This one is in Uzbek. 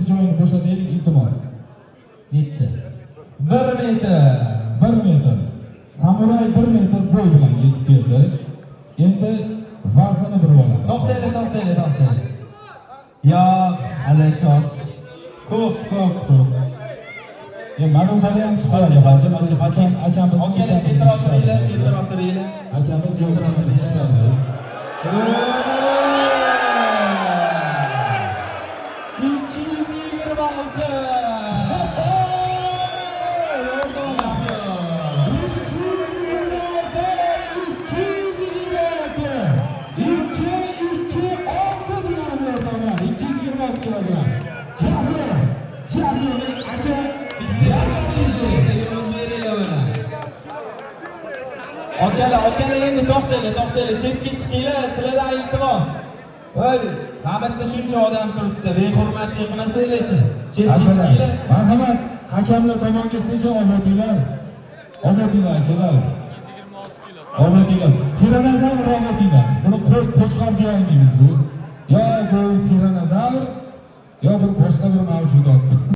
joyini bo'shataylik, iltimos. Necha? 1 metr. 1 metr. Samuray 1 metr bo'y bilan yetib keldi. Endi vaznini bir olamiz. To'xtaylik. Yo, adashasiz. Ko'p. Mana bu bola ham chiqadi. Akamiz. Okey, chetroq turinglar. Akamiz yo'ldan tushadi. 226 kilogram. Kamyoning aka Okalar endi to'xtaylik. Chetga chiqinglar, sizlardan iltimos. Voy, Hamatda shuncha odam turibdi. Behurmatlik qilmasanglarchi. Chetga chiqinglar. Marhamat, hakamlar tomonga sekin obotinglar. Akalar. Obotinglar. Tiranozavr obotinglar. Buni qo'chqor deya olmaymiz bu. Yo bu tiranozavr, yo bir boshqa bir mavjudot.